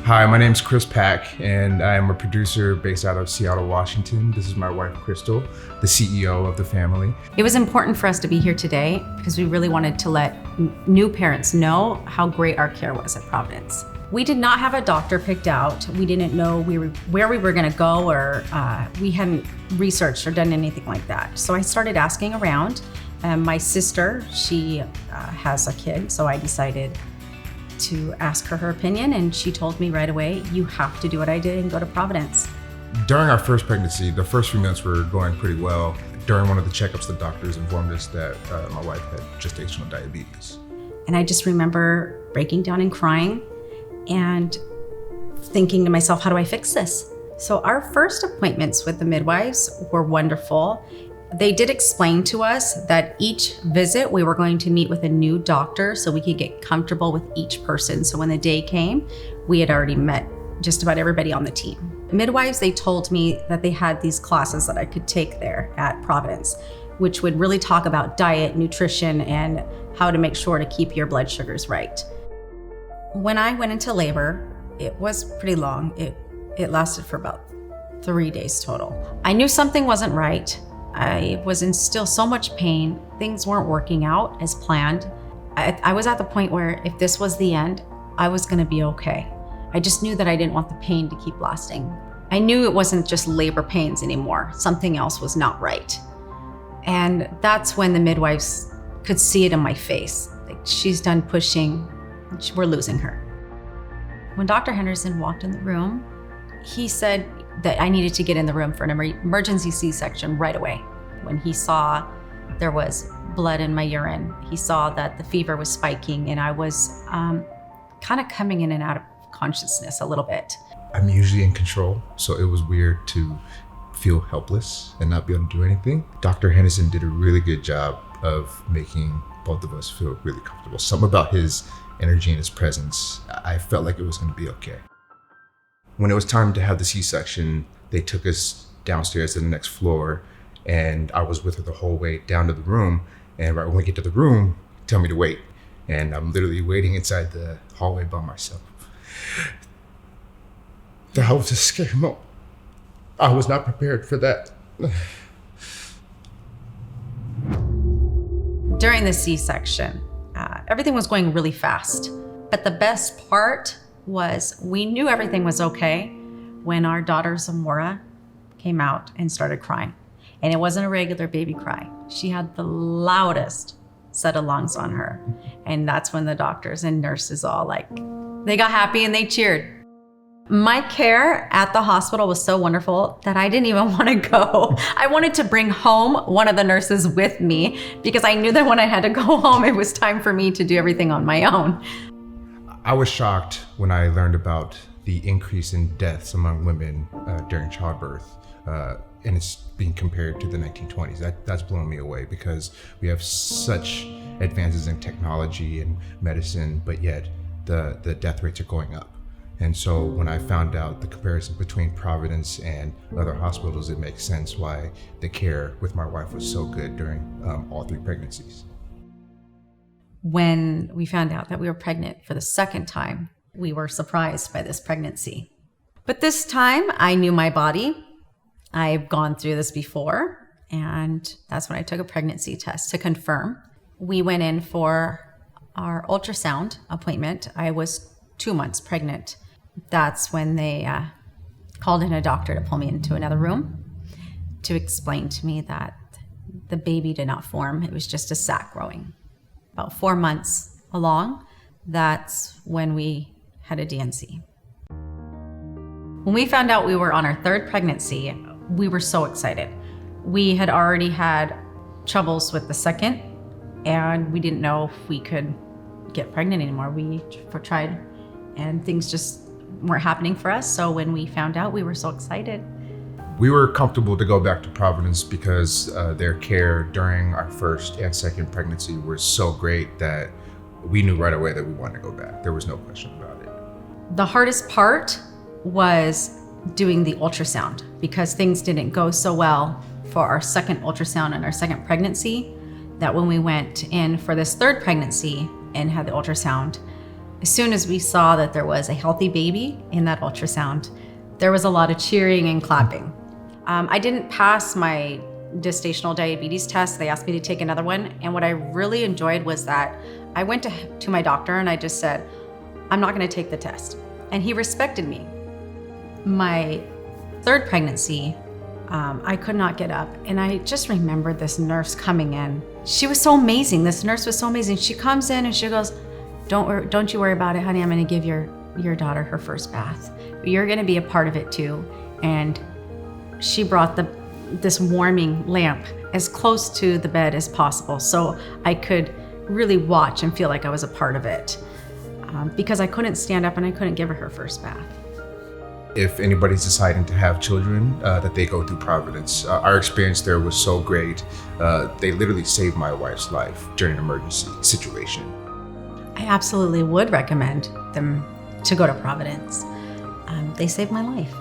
Hi, my name's Chris Pack, and I am a producer based out of Seattle, Washington. This is my wife, Crystal, the CEO of the family. It was important for us to be here today because we really wanted to let new parents know how great our care was at Providence. We did not have a doctor picked out. We didn't know where we were going to go, or we hadn't researched or done anything like that. So I started asking around. My sister, she has a kid, so I decided to ask her opinion, and she told me right away, you have to do what I did and go to Providence. During our first pregnancy, the first few months were going pretty well. During one of the checkups, the doctors informed us that my wife had gestational diabetes. And I just remember breaking down and crying and thinking to myself, how do I fix this? So our first appointments with the midwives were wonderful. They did explain to us that each visit we were going to meet with a new doctor so we could get comfortable with each person. So when the day came, we had already met just about everybody on the team. Midwives, they told me that they had these classes that I could take there at Providence, which would really talk about diet, nutrition, and how to make sure to keep your blood sugars right. When I went into labor, it was pretty long. It lasted for about 3 days total. I knew something wasn't right. I was in still so much pain. Things weren't working out as planned. I was at the point where if this was the end, I was gonna be okay. I just knew that I didn't want the pain to keep lasting. I knew it wasn't just labor pains anymore. Something else was not right. And that's when the midwives could see it in my face. Like, she's done pushing, we're losing her. When Dr. Henderson walked in the room, he said that I needed to get in the room for an emergency C-section right away. When he saw there was blood in my urine, he saw that the fever was spiking, and I was kind of coming in and out of consciousness a little bit. I'm usually in control, so it was weird to feel helpless and not be able to do anything. Dr. Henderson did a really good job of making both of us feel really comfortable. Something about his energy and his presence, I felt like it was gonna be okay. When it was time to have the C-section, they took us downstairs to the next floor, and I was with her the whole way down to the room. And right when we get to the room, tell me to wait. And I'm literally waiting inside the hallway by myself. That was a scary moment. I was not prepared for that. During the C-section, everything was going really fast. But the best part was we knew everything was okay when our daughter Zamora came out and started crying. And it wasn't a regular baby cry. She had the loudest set of lungs on her. And that's when the doctors and nurses all they got happy and they cheered. My care at the hospital was so wonderful that I didn't even want to go. I wanted to bring home one of the nurses with me because I knew that when I had to go home, it was time for me to do everything on my own. I was shocked when I learned about the increase in deaths among women during childbirth, and it's being compared to the 1920s. That's blown me away because we have such advances in technology and medicine, but yet the death rates are going up. And so when I found out the comparison between Providence and other hospitals, it makes sense why the care with my wife was so good during all 3 pregnancies. When we found out that we were pregnant for the second time, we were surprised by this pregnancy. But this time, I knew my body. I've gone through this before, and that's when I took a pregnancy test to confirm. We went in for our ultrasound appointment. I was 2 months pregnant. That's when they called in a doctor to pull me into another room to explain to me that the baby did not form. It was just a sac growing. About 4 months along, that's when we had a D&C. When we found out we were on our 3rd pregnancy, we were so excited. We had already had troubles with the second, and we didn't know if we could get pregnant anymore. We tried, and things just weren't happening for us. So when we found out, we were so excited. We were comfortable to go back to Providence because their care during our first and second pregnancy was so great that we knew right away that we wanted to go back. There was no question about it. The hardest part was doing the ultrasound because things didn't go so well for our second ultrasound and our second pregnancy, that when we went in for this 3rd pregnancy and had the ultrasound, As soon as we saw that there was a healthy baby in that ultrasound, there was a lot of cheering and clapping. I didn't pass my gestational diabetes test. They asked me to take another one. And what I really enjoyed was that I went to my doctor and I just said, I'm not going to take the test. And he respected me. My third pregnancy, I could not get up. And I just remembered this nurse coming in. She was so amazing. This nurse was so amazing. She comes in and she goes, don't you worry about it, honey. I'm going to give your daughter her first bath. You're going to be a part of it too. And she brought this warming lamp as close to the bed as possible so I could really watch and feel like I was a part of it, because I couldn't stand up and I couldn't give her first bath. If anybody's deciding to have children, that they go through Providence. Our experience there was so great. They literally saved my wife's life during an emergency situation. I absolutely would recommend them to go to Providence. They saved my life.